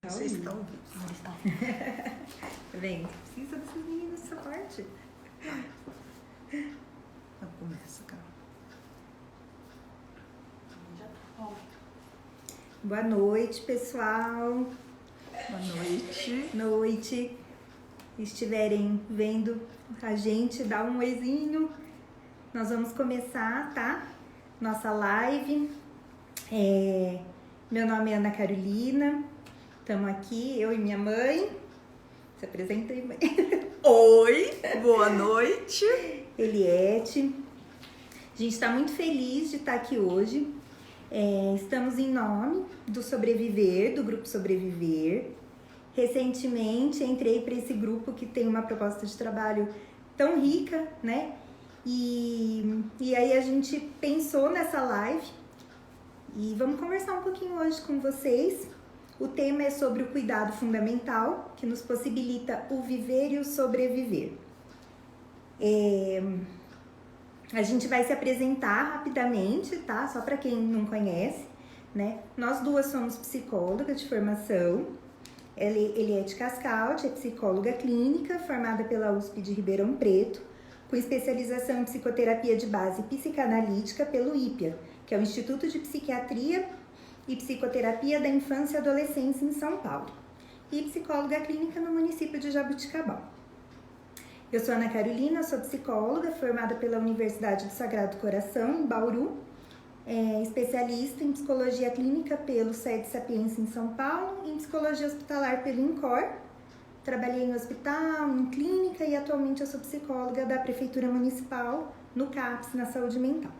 Você está ao vivo. Bem, precisa dessas meninas de suporte. Então começa, Carol. Boa noite, pessoal. Boa noite. Noite. Se estiverem vendo a gente, dá um oizinho. Nós vamos começar, tá? Nossa live. Meu nome é Ana Carolina. Estamos aqui, eu e minha mãe. Se apresenta aí, mãe. Oi, boa noite. Eliette. A gente está muito feliz de estar aqui hoje. Estamos em nome do Sobreviver, do Grupo Sobreviver. Recentemente entrei para esse grupo que tem uma proposta de trabalho tão rica, né? E aí a gente pensou nessa live e vamos conversar um pouquinho hoje com vocês. O tema é sobre o cuidado fundamental, que nos possibilita o viver e o sobreviver. A gente vai se apresentar rapidamente, tá? Só para quem não conhece, né? Nós duas somos psicólogas de formação. Eliette Cascaldi é psicóloga clínica, formada pela USP de Ribeirão Preto, com especialização em psicoterapia de base psicanalítica pelo IPIA, que é o Instituto de Psiquiatria e Psicoterapia da Infância e Adolescência em São Paulo, e psicóloga clínica no município de Jabuticabal. Eu sou Ana Carolina, sou psicóloga, formada pela Universidade do Sagrado Coração, em Bauru, especialista em psicologia clínica pelo SED Sapiência em São Paulo e em psicologia hospitalar pelo INCOR. Trabalhei em hospital, em clínica e atualmente eu sou psicóloga da Prefeitura Municipal, no CAPS, na saúde mental.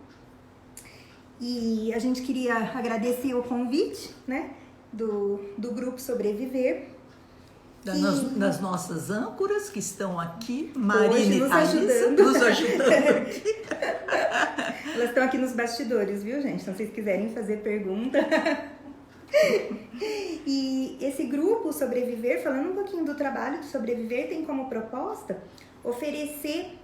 E a gente queria agradecer o convite, né, do Grupo Sobreviver. Das nossas âncoras que estão aqui, Marina e Thaís, nos ajudando aqui. Elas estão aqui nos bastidores, viu, gente? Então, se vocês quiserem fazer pergunta. E esse grupo Sobreviver, falando um pouquinho do trabalho do Sobreviver, tem como proposta oferecer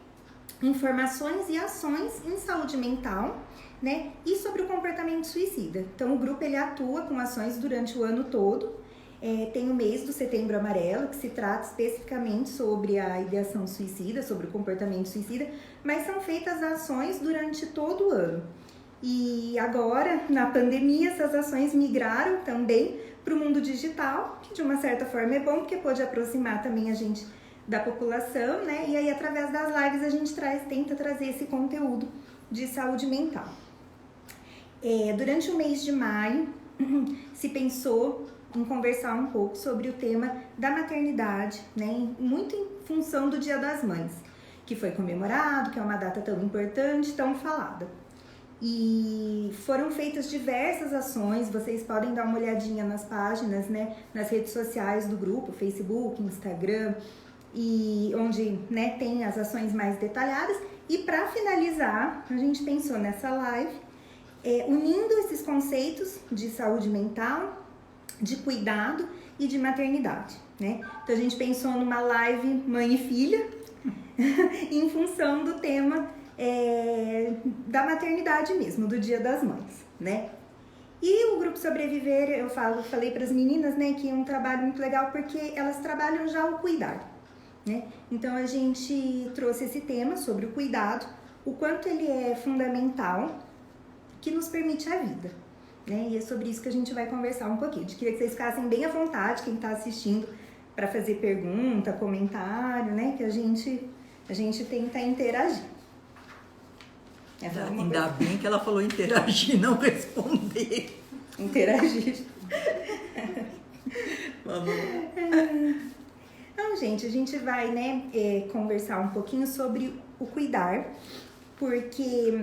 informações e ações em saúde mental, né? E sobre o comportamento suicida. Então, o grupo ele atua com ações durante o ano todo. Tem o mês do Setembro Amarelo, que se trata especificamente sobre a ideação suicida, sobre o comportamento suicida, mas são feitas ações durante todo o ano. E agora, na pandemia, essas ações migraram também para o mundo digital, que de uma certa forma é bom, porque pode aproximar também a gente da população, né? E aí, através das lives, a gente tenta trazer esse conteúdo de saúde mental. Durante o mês de maio, se pensou em conversar um pouco sobre o tema da maternidade, né? Muito em função do Dia das Mães, que foi comemorado, que é uma data tão importante, tão falada. E foram feitas diversas ações, vocês podem dar uma olhadinha nas páginas, né? Nas redes sociais do grupo, Facebook, Instagram, e onde, né, tem as ações mais detalhadas. E para finalizar, a gente pensou nessa live, unindo esses conceitos de saúde mental, de cuidado e de maternidade, né? Então a gente pensou numa live mãe e filha em função do tema da maternidade mesmo, do Dia das Mães, né? E o Grupo Sobreviver, eu falei para as meninas, né, que é um trabalho muito legal porque elas trabalham já o cuidado, né? Então a gente trouxe esse tema sobre o cuidado, o quanto ele é fundamental, que nos permite a vida, né? E é sobre isso que a gente vai conversar um pouquinho. Eu queria que vocês ficassem bem à vontade, quem está assistindo, para fazer pergunta, comentário, né? Que a gente tenta interagir. Ainda bem que ela falou interagir, não responder. Interagir. Vamos lá. Então, gente, a gente vai, né, conversar um pouquinho sobre o cuidar, porque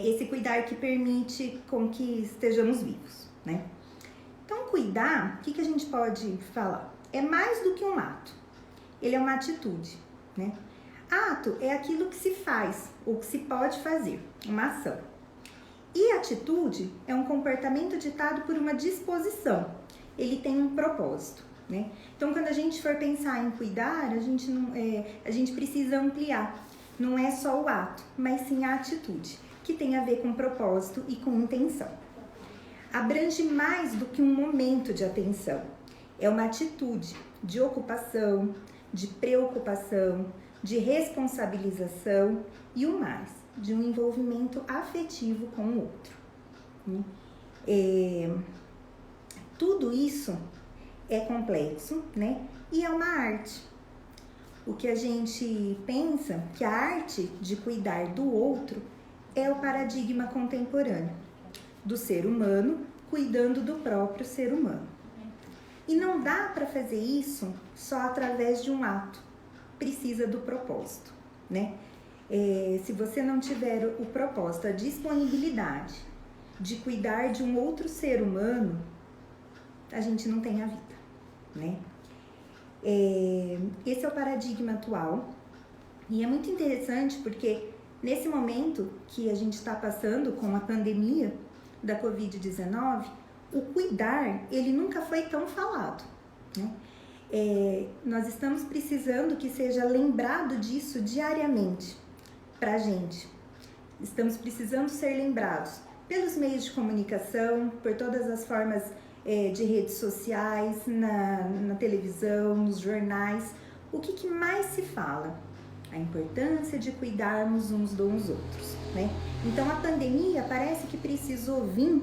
esse cuidar que permite com que estejamos vivos, né? Então, cuidar, o que a gente pode falar? É mais do que um ato, ele é uma atitude, né? Ato é aquilo que se faz, ou que se pode fazer, uma ação. E atitude é um comportamento ditado por uma disposição, ele tem um propósito, né? Então, quando a gente for pensar em cuidar, a gente precisa ampliar. Não é só o ato, mas sim a atitude, que tem a ver com propósito e com intenção. abrange mais do que um momento de atenção. É uma atitude de ocupação, de preocupação, de responsabilização e o mais, de um envolvimento afetivo com o outro. Tudo isso é complexo, né? E é uma arte. O que a gente pensa que a arte de cuidar do outro é o paradigma contemporâneo do ser humano cuidando do próprio ser humano. E não dá para fazer isso só através de um ato, precisa do propósito, né? Se você não tiver o propósito, a disponibilidade de cuidar de um outro ser humano, a gente não tem a vida, né? Esse é o paradigma atual e é muito interessante porque nesse momento que a gente está passando com a pandemia da Covid-19, o cuidar, ele nunca foi tão falado, né? Nós estamos precisando que seja lembrado disso diariamente pra gente. Estamos precisando ser lembrados pelos meios de comunicação, por todas as formas de redes sociais, na televisão, nos jornais. O que mais se fala? A importância de cuidarmos uns dos outros, né? Então a pandemia parece que precisou vir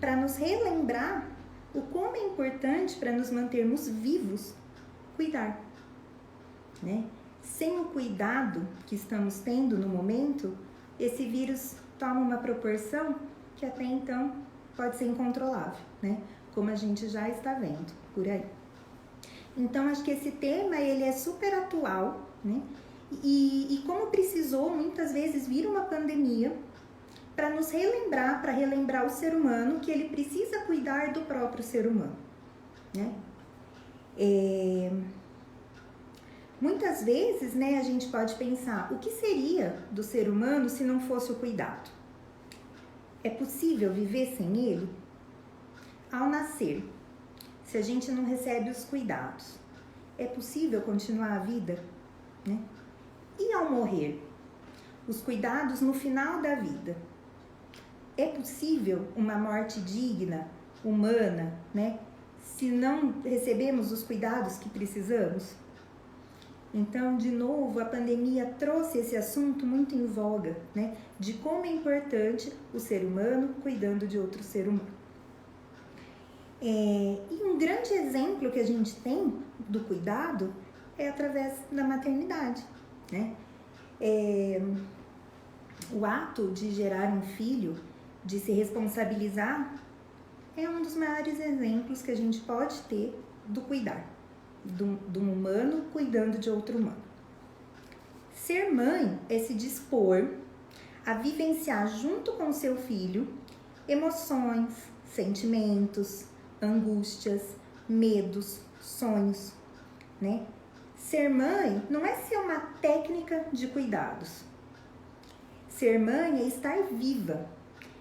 para nos relembrar o como é importante para nos mantermos vivos cuidar, né? Sem o cuidado que estamos tendo no momento, esse vírus toma uma proporção que até então pode ser incontrolável, né? Como a gente já está vendo por aí. Então, acho que esse tema, ele é super atual, né? E como precisou, muitas vezes, vir uma pandemia para nos relembrar, para relembrar o ser humano que ele precisa cuidar do próprio ser humano, né? Muitas vezes, né, a gente pode pensar, o que seria do ser humano se não fosse o cuidado? É possível viver sem ele? Ao nascer, se a gente não recebe os cuidados, é possível continuar a vida, né? E ao morrer, os cuidados no final da vida, é possível uma morte digna, humana, né? Se não recebemos os cuidados que precisamos? Então, de novo, a pandemia trouxe esse assunto muito em voga, né? De como é importante o ser humano cuidando de outro ser humano. E um grande exemplo que a gente tem do cuidado é através da maternidade, né? O ato de gerar um filho, de se responsabilizar, é um dos maiores exemplos que a gente pode ter do cuidar, de um humano cuidando de outro humano. Ser mãe é se dispor a vivenciar junto com seu filho emoções, sentimentos, angústias, medos, sonhos, né? Ser mãe não é ser uma técnica de cuidados. Ser mãe é estar viva,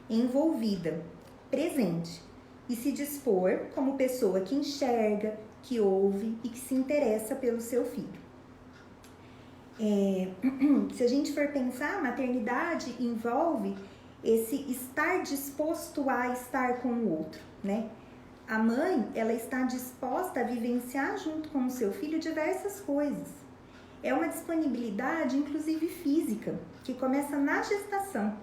envolvida, presente e se dispor como pessoa que enxerga, que ouve e que se interessa pelo seu filho. Se a gente for pensar, a maternidade envolve esse estar disposto a estar com o outro, né? A mãe, ela está disposta a vivenciar junto com o seu filho diversas coisas. É uma disponibilidade, inclusive física, que começa na gestação,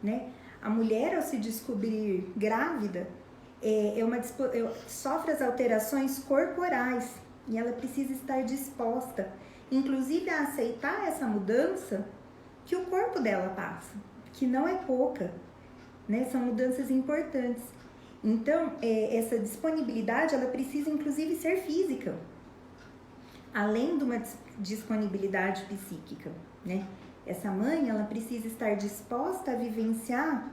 né? A mulher, ao se descobrir grávida, sofre as alterações corporais e ela precisa estar disposta, inclusive a aceitar essa mudança que o corpo dela passa, que não é pouca, né? São mudanças importantes. Então, essa disponibilidade, ela precisa inclusive ser física, além de uma disponibilidade psíquica, né? Essa mãe, ela precisa estar disposta a vivenciar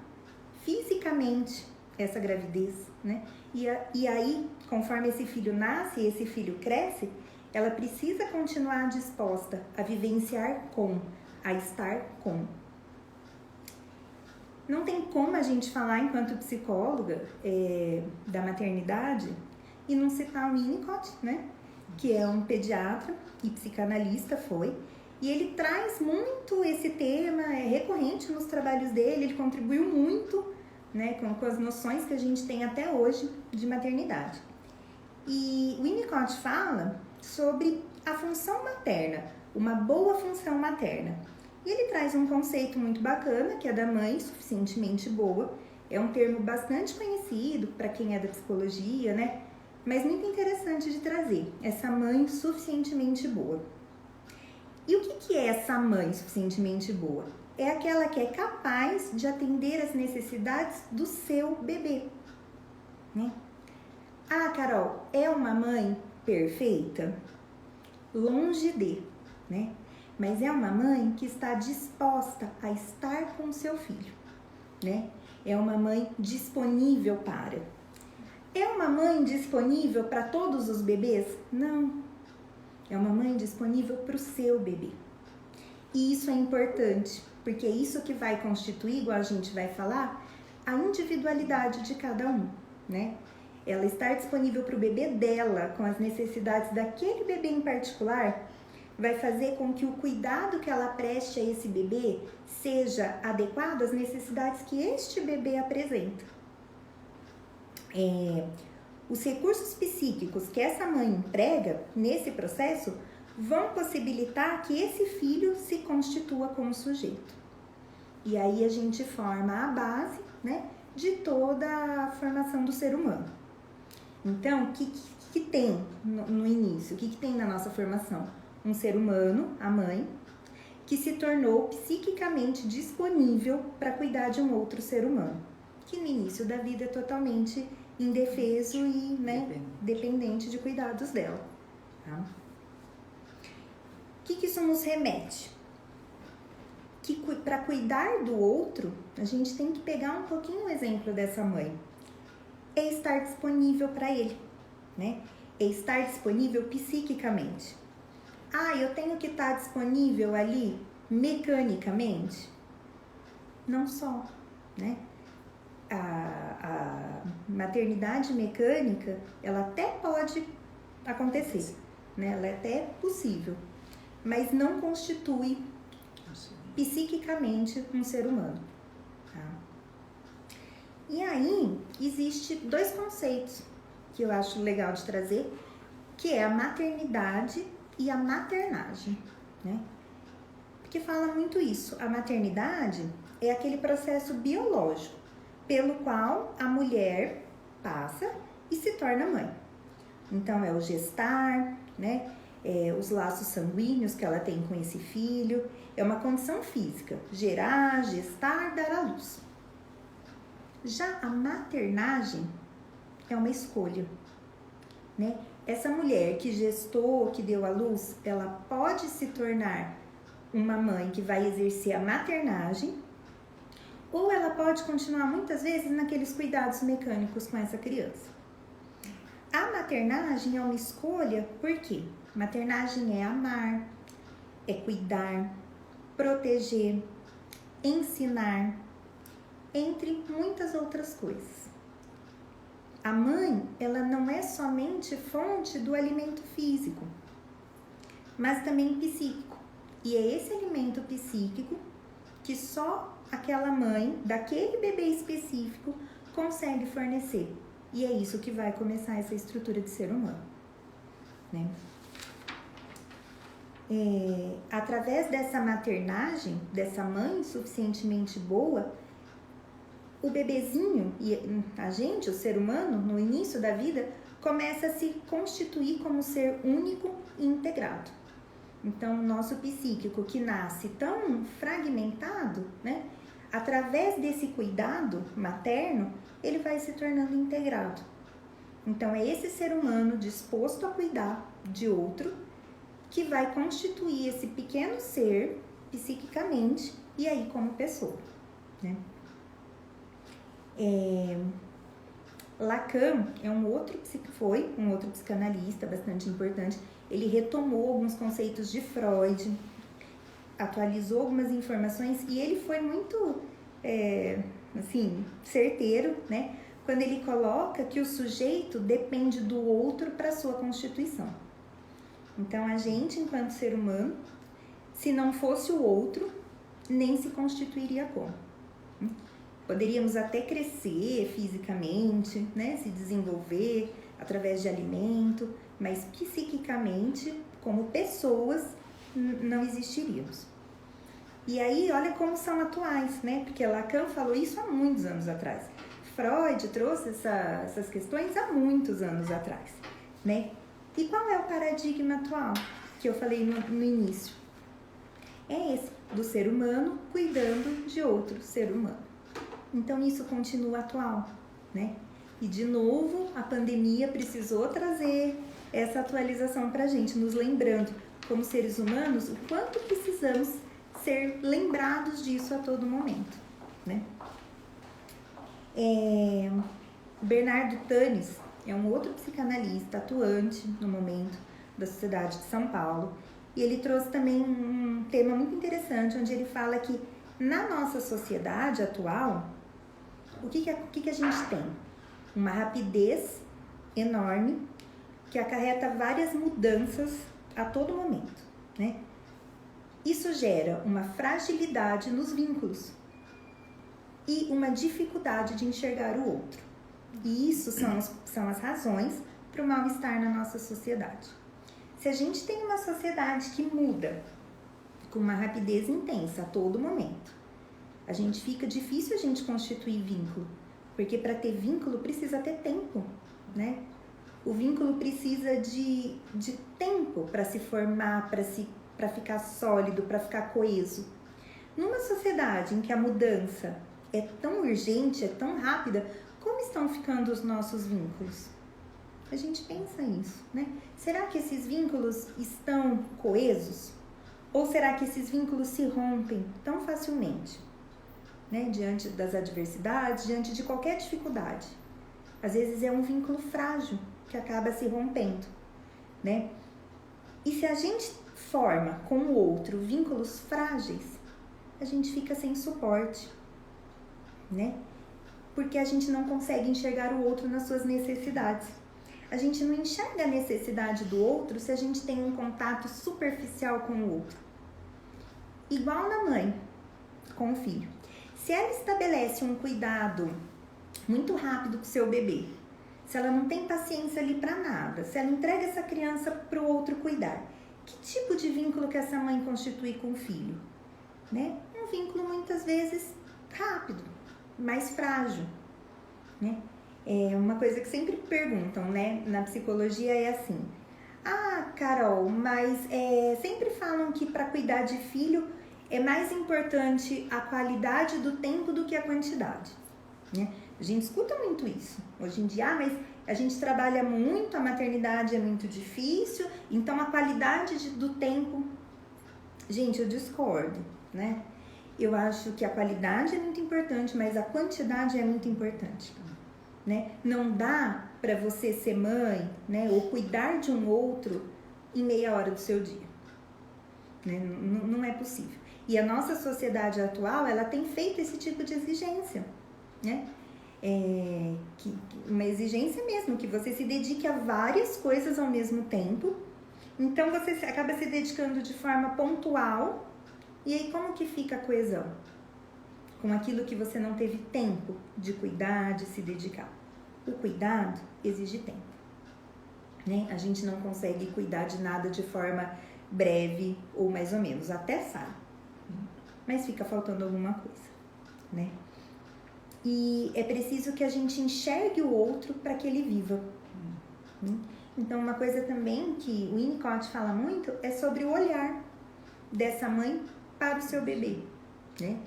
fisicamente essa gravidez, né? E aí, conforme esse filho nasce e esse filho cresce, ela precisa continuar disposta a vivenciar a estar com. Não tem como a gente falar, enquanto psicóloga da maternidade, e não citar o Winnicott, né? Que é um pediatra e psicanalista, e ele traz muito esse tema, é recorrente nos trabalhos dele, ele contribuiu muito né, com as noções que a gente tem até hoje de maternidade. E o Winnicott fala sobre a função materna, uma boa função materna. E ele traz um conceito muito bacana, que é da mãe suficientemente boa. É um termo bastante conhecido para quem é da psicologia, né? Mas muito interessante de trazer, essa mãe suficientemente boa. E o que é essa mãe suficientemente boa? É aquela que é capaz de atender as necessidades do seu bebê, né? Ah, Carol, é uma mãe perfeita? Longe de, né? Mas é uma mãe que está disposta a estar com o seu filho, né? É uma mãe disponível para. É uma mãe disponível para todos os bebês? Não. É uma mãe disponível para o seu bebê. E isso é importante, porque é isso que vai constituir, igual a gente vai falar, a individualidade de cada um, né? Ela estar disponível para o bebê dela, com as necessidades daquele bebê em particular, vai fazer com que o cuidado que ela preste a esse bebê seja adequado às necessidades que este bebê apresenta. Os recursos psíquicos que essa mãe emprega nesse processo vão possibilitar que esse filho se constitua como sujeito. E aí a gente forma a base, né, de toda a formação do ser humano. Então, o que tem no início? O que tem na nossa formação? Um ser humano, a mãe, que se tornou psiquicamente disponível para cuidar de um outro ser humano, que no início da vida é totalmente indefeso e, né, dependente de cuidados dela. Tá? O que isso nos remete? Que para cuidar do outro, a gente tem que pegar um pouquinho o exemplo dessa mãe. É estar disponível para ele, né? É estar disponível psiquicamente. Ah, eu tenho que estar disponível ali mecanicamente? Não só, né? A maternidade mecânica, ela até pode acontecer, né? Ela é até possível, mas não constitui psiquicamente um ser humano. Tá? E aí, existe dois conceitos que eu acho legal de trazer, que é a maternidade e a maternagem, né? Porque fala muito isso. A maternidade é aquele processo biológico pelo qual a mulher passa e se torna mãe. Então, é o gestar, né? É os laços sanguíneos que ela tem com esse filho. É uma condição física, gerar, gestar, dar à luz. Já a maternagem é uma escolha, né? Essa mulher que gestou, que deu à luz, ela pode se tornar uma mãe que vai exercer a maternagem, ou ela pode continuar muitas vezes naqueles cuidados mecânicos com essa criança. A maternagem é uma escolha, por quê? Maternagem é amar, é cuidar, proteger, ensinar, entre muitas outras coisas. A mãe, ela não é somente fonte do alimento físico, mas também psíquico. E é esse alimento psíquico que só aquela mãe, daquele bebê específico, consegue fornecer. E é isso que vai começar essa estrutura de ser humano, né? Através dessa maternagem, dessa mãe suficientemente boa, o bebezinho e a gente, o ser humano, no início da vida, começa a se constituir como ser único e integrado. Então, o nosso psíquico que nasce tão fragmentado, né? Através desse cuidado materno, ele vai se tornando integrado. Então, é esse ser humano disposto a cuidar de outro que vai constituir esse pequeno ser psiquicamente e aí como pessoa, né? Lacan foi um outro psicanalista bastante importante. Ele retomou alguns conceitos de Freud, atualizou algumas informações e ele foi muito certeiro, né? Quando ele coloca que o sujeito depende do outro para sua constituição. Então, a gente, enquanto ser humano, se não fosse o outro, nem se constituiria como. Poderíamos até crescer fisicamente, né? Se desenvolver através de alimento, mas psiquicamente, como pessoas, não existiríamos. E aí, olha como são atuais, né? Porque Lacan falou isso há muitos anos atrás. Freud trouxe essas questões há muitos anos atrás, né? E qual é o paradigma atual que eu falei no início? É esse, do ser humano cuidando de outro ser humano. Então, isso continua atual, né? E, de novo, a pandemia precisou trazer essa atualização pra gente, nos lembrando, como seres humanos, o quanto precisamos ser lembrados disso a todo momento, né? Bernardo Tanis é um outro psicanalista atuante no momento da Sociedade de São Paulo, e ele trouxe também um tema muito interessante, onde ele fala que na nossa sociedade atual, o que a gente tem? Uma rapidez enorme que acarreta várias mudanças a todo momento, né? Isso gera uma fragilidade nos vínculos e uma dificuldade de enxergar o outro. E isso são as razões para o mal-estar na nossa sociedade. Se a gente tem uma sociedade que muda com uma rapidez intensa a todo momento, fica difícil a gente constituir vínculo, porque para ter vínculo precisa ter tempo, né? O vínculo precisa de tempo para se formar, para ficar sólido, para ficar coeso. Numa sociedade em que a mudança é tão urgente, é tão rápida, como estão ficando os nossos vínculos? A gente pensa isso, né? Será que esses vínculos estão coesos? Ou será que esses vínculos se rompem tão facilmente, né? Diante das adversidades, diante de qualquer dificuldade. Às vezes é um vínculo frágil que acaba se rompendo, né? E se a gente forma com o outro vínculos frágeis, a gente fica sem suporte, né? Porque a gente não consegue enxergar o outro nas suas necessidades. A gente não enxerga a necessidade do outro se a gente tem um contato superficial com o outro. Igual na mãe com o filho. Se ela estabelece um cuidado muito rápido com o seu bebê, se ela não tem paciência ali para nada, se ela entrega essa criança para o outro cuidar, que tipo de vínculo que essa mãe constitui com o filho? Né? Um vínculo muitas vezes rápido, mais frágil, né? É uma coisa que sempre perguntam, né? Na psicologia é assim: ah, Carol, mas sempre falam que para cuidar de filho é mais importante a qualidade do tempo do que a quantidade, né? A gente escuta muito isso hoje em dia, mas a gente trabalha muito, a maternidade é muito difícil, então a qualidade do tempo... Gente, eu discordo, né? Eu acho que a qualidade é muito importante, mas a quantidade é muito importante, né? Não dá para você ser mãe, né, ou cuidar de um outro em meia hora do seu dia, né? Não é possível. E a nossa sociedade atual, ela tem feito esse tipo de exigência, né? Uma exigência mesmo, que você se dedique a várias coisas ao mesmo tempo. Então você acaba se dedicando de forma pontual. E aí como que fica a coesão? Com aquilo que você não teve tempo de cuidar, de se dedicar. O cuidado exige tempo, né? A gente não consegue cuidar de nada de forma breve ou mais ou menos, até sabe, mas fica faltando alguma coisa, né? E é preciso que a gente enxergue o outro para que ele viva. Então, uma coisa também que o Winnicott fala muito é sobre o olhar dessa mãe para o seu bebê, né?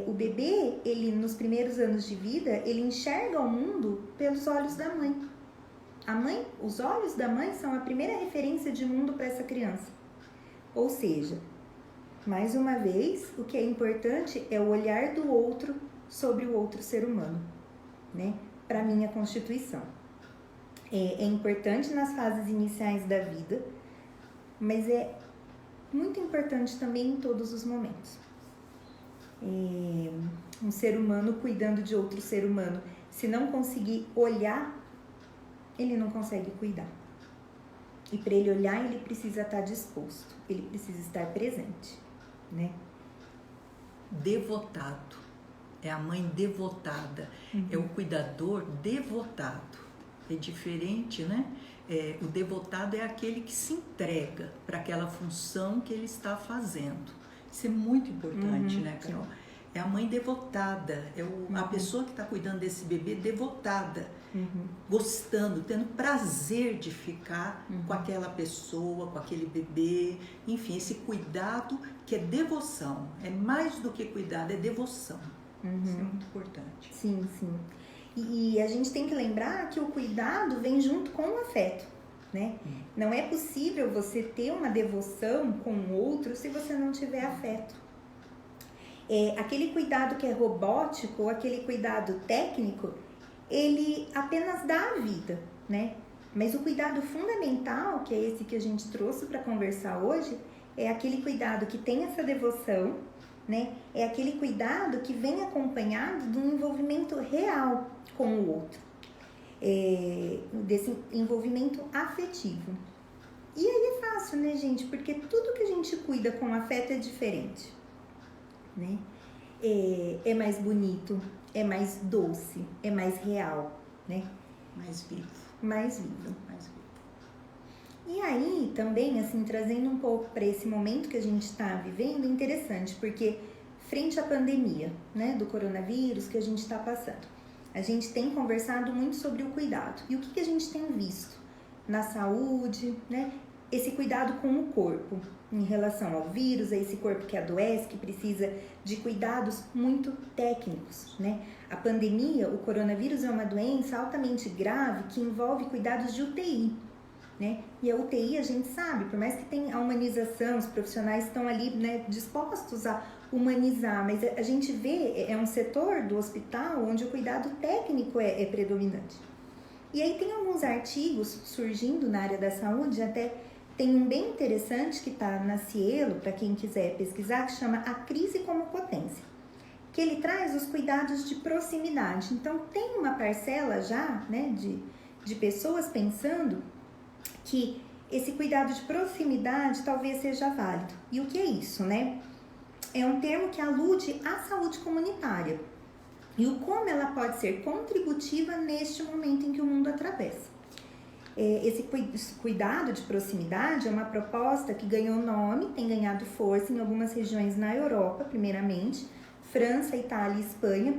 O bebê, ele nos primeiros anos de vida, ele enxerga o mundo pelos olhos da mãe. Os olhos da mãe são a primeira referência de mundo para essa criança. Ou seja, mais uma vez, o que é importante é o olhar do outro sobre o outro ser humano, né? Para minha constituição. É importante nas fases iniciais da vida, mas é muito importante também em todos os momentos. Um ser humano cuidando de outro ser humano, se não conseguir olhar, ele não consegue cuidar. E para ele olhar, ele precisa estar disposto, ele precisa estar presente, né? Devotado. é a mãe devotada, é o cuidador devotado. É diferente, né? O devotado é aquele que se entrega para aquela função que ele está fazendo. Isso é muito importante, né, Carol? É a mãe devotada, a pessoa que está cuidando desse bebê devotada, gostando, tendo prazer de ficar com aquela pessoa, com aquele bebê, enfim, esse cuidado que é devoção, é mais do que cuidado, é devoção. Isso é muito importante. Sim, sim. E a gente tem que lembrar que o cuidado vem junto com o afeto, né? Não é possível você ter uma devoção com o outro se você não tiver afeto. Aquele cuidado que é robótico, ou aquele cuidado técnico, ele apenas dá a vida, né? Mas o cuidado fundamental, que é esse que a gente trouxe para conversar hoje, é aquele cuidado que tem essa devoção, né? É aquele cuidado que vem acompanhado de um envolvimento real com o outro, desse envolvimento afetivo. E aí é fácil, né, gente? Porque tudo que a gente cuida com afeto é diferente, né? É mais bonito, é mais doce, é mais real, né? Mais vivo. Mais vivo. Mais vivo. E aí, também, assim, trazendo um pouco para esse momento que a gente está vivendo, é interessante, porque frente à pandemia, né, do coronavírus que a gente está passando, a gente tem conversado muito sobre o cuidado. E o que a gente tem visto na saúde, né? Esse cuidado com o corpo, em relação ao vírus, a esse corpo que adoece, que precisa de cuidados muito técnicos, né? A pandemia, o coronavírus é uma doença altamente grave que envolve cuidados de UTI, né? E a UTI, a gente sabe, por mais que tenha a humanização, os profissionais estão ali, né, dispostos a humanizar, mas a gente vê, é um setor do hospital onde o cuidado técnico é predominante. E aí tem alguns artigos surgindo na área da saúde, até tem um bem interessante que está na Cielo, para quem quiser pesquisar, que chama A Crise como Potência, que ele traz os cuidados de proximidade. Então tem uma parcela já, né, de pessoas pensando que esse cuidado de proximidade talvez seja válido. E o que é isso, né? É um termo que alude à saúde comunitária e o como ela pode ser contributiva neste momento em que o mundo atravessa. Esse cuidado de proximidade é uma proposta que ganhou nome, tem ganhado força em algumas regiões na Europa, primeiramente, França, Itália e Espanha,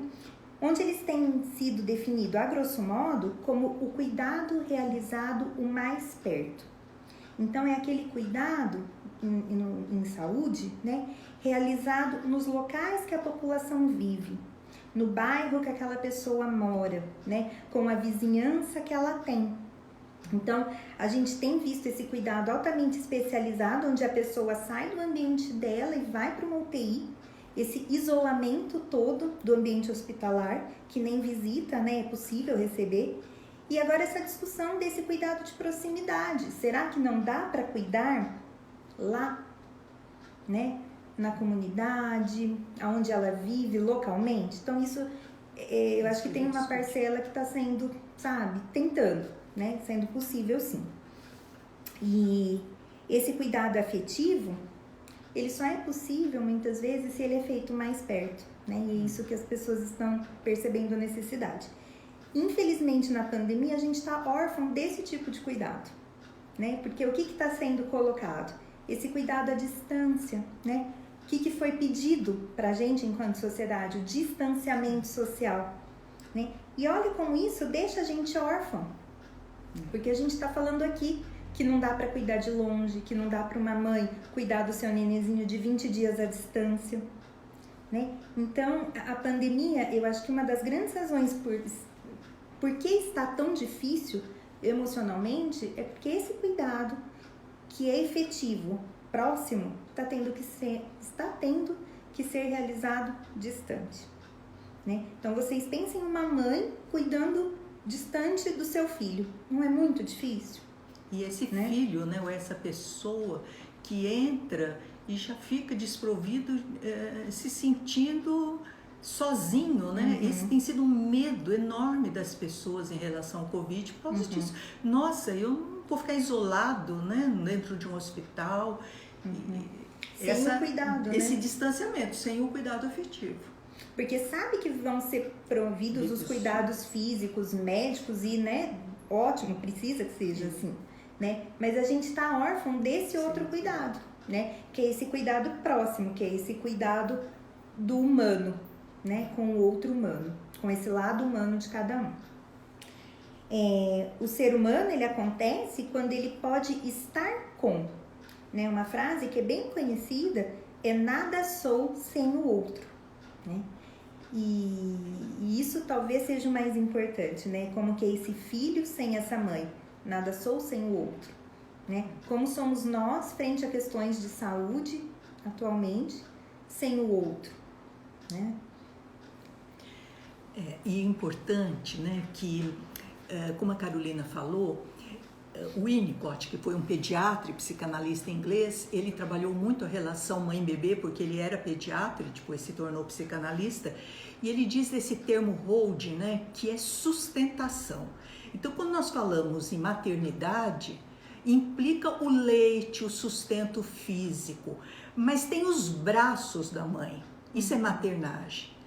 onde eles têm sido definidos, a grosso modo, como o cuidado realizado o mais perto. Então, é aquele cuidado em saúde, né, realizado nos locais que a população vive, no bairro que aquela pessoa mora, né, com a vizinhança que ela tem. Então, a gente tem visto esse cuidado altamente especializado, onde a pessoa sai do ambiente dela e vai para uma UTI, esse isolamento todo do ambiente hospitalar, que nem visita, né, é possível receber. E agora essa discussão desse cuidado de proximidade. Será que não dá para cuidar lá, né, na comunidade, onde ela vive localmente? Então isso, eu acho que tem uma parcela que está sendo, sabe, tentando, né, sendo possível sim. E esse cuidado afetivo, ele só é possível muitas vezes se ele é feito mais perto, né, e é isso que as pessoas estão percebendo a necessidade. Infelizmente, na pandemia, a gente está órfão desse tipo de cuidado, né? Porque o que está sendo colocado? Esse cuidado à distância, né? O que foi pedido para a gente enquanto sociedade? O distanciamento social, né? E olha como isso deixa a gente órfão, porque a gente está falando aqui que não dá para cuidar de longe, que não dá para uma mãe cuidar do seu nenenzinho de 20 dias à distância, né? Então, a pandemia, eu acho que uma das grandes razões por que está tão difícil emocionalmente é porque esse cuidado que é efetivo, próximo, está tendo que ser realizado distante, né? Então vocês pensem em uma mãe cuidando distante do seu filho, não é muito difícil? E esse filho, né, ou essa pessoa que entra e já fica desprovido, se sentindo sozinho, né? Esse tem sido um medo enorme das pessoas em relação ao Covid por causa disso. Nossa, eu não vou ficar isolado, né, dentro de um hospital. Sem o cuidado, esse né? distanciamento, sem o cuidado afetivo. Porque sabe que vão ser providos os cuidados físicos, médicos e, né, ótimo, precisa que seja assim, né? Mas a gente tá órfão desse outro cuidado, né? Que é esse cuidado próximo, que é esse cuidado do humano, né? Com o outro humano, com esse lado humano de cada um. O ser humano, ele acontece quando ele pode estar com, né? Uma frase que é bem conhecida é: nada sou sem o outro, né? E isso talvez seja o mais importante, né? Como que é esse filho sem essa mãe, nada sou sem o outro, né? Como somos nós frente a questões de saúde atualmente sem o outro, né? E é importante, né, que, como a Carolina falou, o Winnicott, que foi um pediatra e psicanalista inglês, ele trabalhou muito a relação mãe-bebê, porque ele era pediatra e depois se tornou psicanalista, e ele diz desse termo holding, né, que é sustentação. Então, quando nós falamos em maternidade, implica o leite, o sustento físico, mas tem os braços da mãe, isso é maternagem.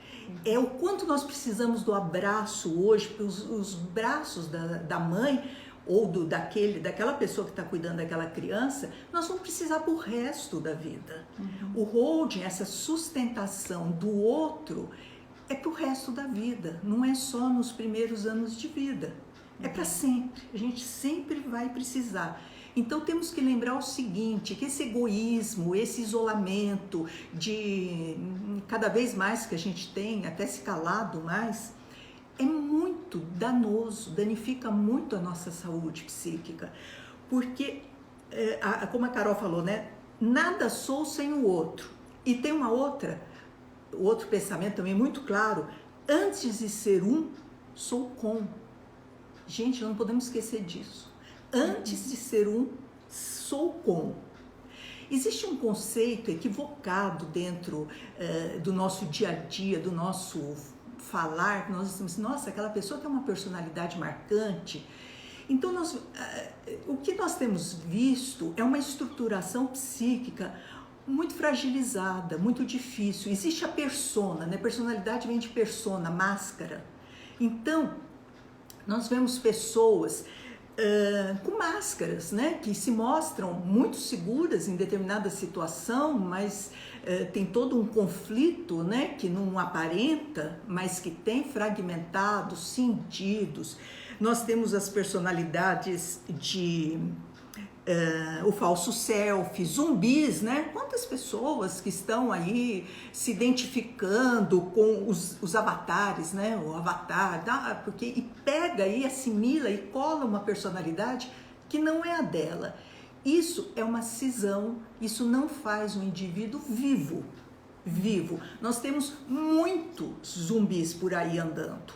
É o quanto nós precisamos do abraço hoje, porque os braços da mãe ou daquela pessoa que está cuidando daquela criança, nós vamos precisar para o resto da vida. O holding, essa sustentação do outro, é para o resto da vida, não é só nos primeiros anos de vida, é para sempre, a gente sempre vai precisar. Então temos que lembrar o seguinte, que esse egoísmo, esse isolamento de cada vez mais que a gente tem, até se calado mais, é muito danoso, danifica muito a nossa saúde psíquica, porque, como a Carol falou, né, nada sou sem o outro. E tem outro pensamento também muito claro: antes de ser um, sou com. Gente, não podemos esquecer disso. Antes de ser um, sou com. Existe um conceito equivocado dentro do nosso dia a dia, do nosso falar, nós dizemos, nossa, aquela pessoa tem uma personalidade marcante. Então, o que nós temos visto é uma estruturação psíquica muito fragilizada, muito difícil. Existe a persona, né? Personalidade vem de persona, máscara. Então, nós vemos pessoas com máscaras, né, que se mostram muito seguras em determinada situação, mas tem todo um conflito, né, que não aparenta, mas que tem fragmentados sentidos. Nós temos as personalidades de o falso selfie, zumbis, né? Quantas pessoas que estão aí se identificando com os avatares, né? O avatar, porque e pega e assimila e cola uma personalidade que não é a dela. Isso é uma cisão, isso não faz um indivíduo vivo. Nós temos muitos zumbis por aí andando.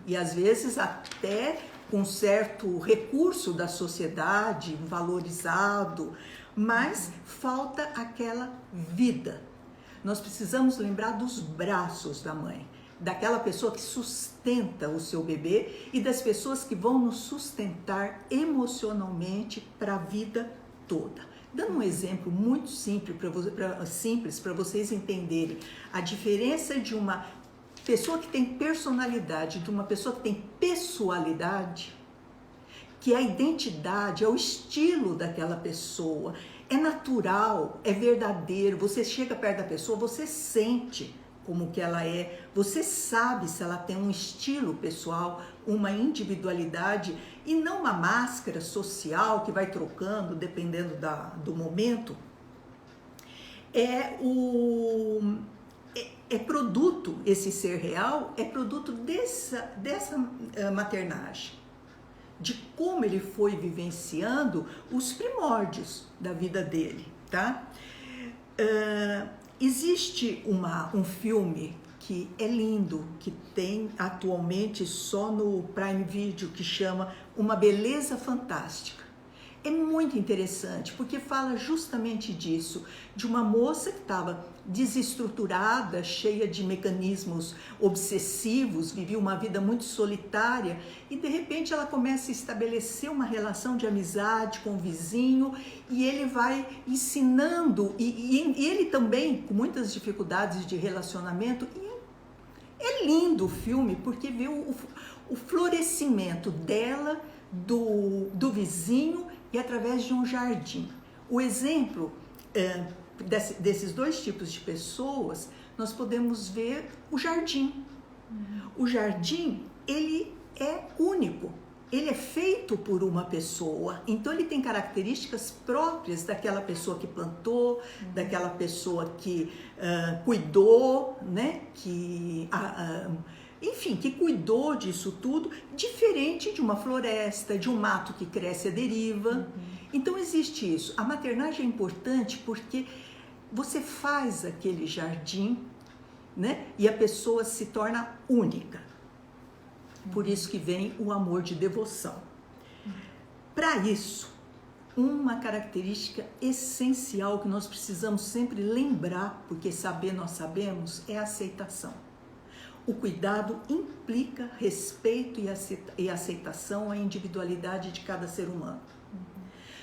E às vezes até com certo recurso da sociedade, valorizado, mas falta aquela vida. Nós precisamos lembrar dos braços da mãe, daquela pessoa que sustenta o seu bebê e das pessoas que vão nos sustentar emocionalmente para a vida toda. Dando um exemplo muito simples para vocês entenderem a diferença de uma pessoa que tem personalidade de uma pessoa que tem pessoalidade, que é a identidade, é o estilo daquela pessoa, é natural, é verdadeiro. Você chega perto da pessoa, você sente como que ela é, você sabe se ela tem um estilo pessoal, uma individualidade e não uma máscara social que vai trocando dependendo do momento. É produto, esse ser real é produto dessa maternagem, de como ele foi vivenciando os primórdios da vida dele, tá? Existe um filme que é lindo, que tem atualmente só no Prime Video, que chama Uma Beleza Fantástica. É muito interessante, porque fala justamente disso, de uma moça que estava desestruturada, cheia de mecanismos obsessivos, vivia uma vida muito solitária e de repente ela começa a estabelecer uma relação de amizade com o vizinho e ele vai ensinando, e ele também com muitas dificuldades de relacionamento, e É lindo o filme porque vê o florescimento dela, do vizinho e através de um jardim. O exemplo desses dois tipos de pessoas, nós podemos ver o jardim. O jardim, ele é único. Ele é feito por uma pessoa, então ele tem características próprias daquela pessoa que plantou, daquela pessoa que cuidou, né? Enfim, que cuidou disso tudo, diferente de uma floresta, de um mato que cresce à deriva. Então existe isso. A maternagem é importante porque você faz aquele jardim, né? E a pessoa se torna única. Por isso que vem o amor de devoção. Para isso, uma característica essencial que nós precisamos sempre lembrar, porque saber nós sabemos, é a aceitação. O cuidado implica respeito e aceitação à individualidade de cada ser humano.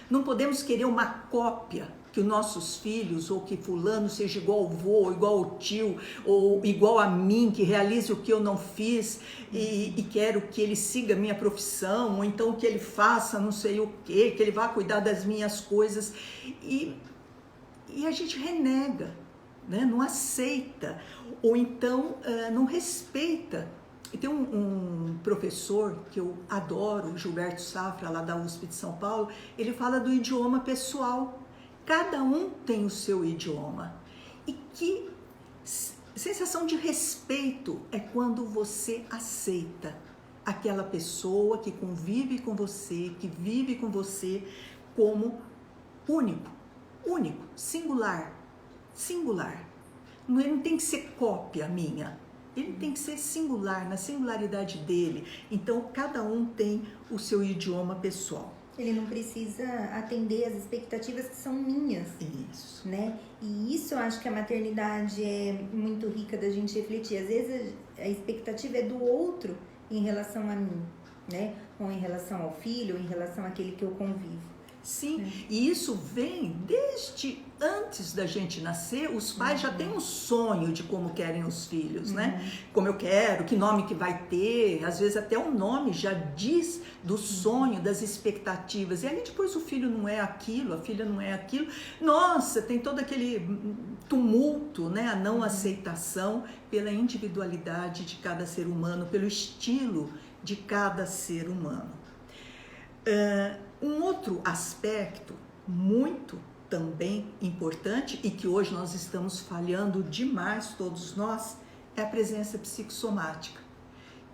Não podemos querer uma cópia, que os nossos filhos ou que fulano seja igual ao vô, igual ao tio, ou igual a mim, que realize o que eu não fiz e quero que ele siga a minha profissão, ou então que ele faça não sei o quê, que ele vá cuidar das minhas coisas. E a gente renega, né? Não aceita, ou então não respeita. E tem um professor que eu adoro, o Gilberto Safra, lá da USP de São Paulo, ele fala do idioma pessoal. Cada um tem o seu idioma. E que sensação de respeito é quando você aceita aquela pessoa que convive com você, que vive com você como único, singular. Ele não tem que ser cópia minha. Ele tem que ser singular, na singularidade dele. Então, cada um tem o seu idioma pessoal. Ele não precisa atender às expectativas que são minhas. Isso. Né? E isso eu acho que a maternidade é muito rica da gente refletir. Às vezes a expectativa é do outro em relação a mim, né? Ou em relação ao filho, ou em relação àquele que eu convivo. Sim, e isso vem desde antes da gente nascer. Os pais já têm um sonho de como querem os filhos, né? Como eu quero, que nome que vai ter, às vezes até o nome já diz do sonho, das expectativas. E aí depois o filho não é aquilo, a filha não é aquilo. Nossa, tem todo aquele tumulto, né? A não aceitação pela individualidade de cada ser humano, pelo estilo de cada ser humano. Um outro aspecto muito também importante e que hoje nós estamos falhando demais, todos nós, é a presença psicossomática.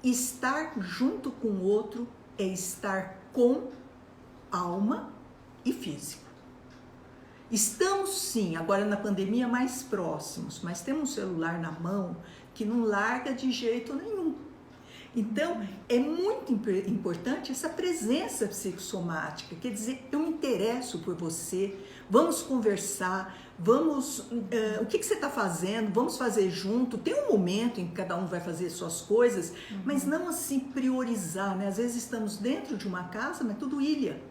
Estar junto com o outro é estar com alma e físico. Estamos sim, agora na pandemia, mais próximos, mas temos um celular na mão que não larga de jeito nenhum. Então, é muito importante essa presença psicossomática, quer dizer, eu me interesso por você, vamos conversar, o que você está fazendo, vamos fazer junto. Tem um momento em que cada um vai fazer suas coisas, mas não assim priorizar, né? Às vezes estamos dentro de uma casa, mas tudo ilha,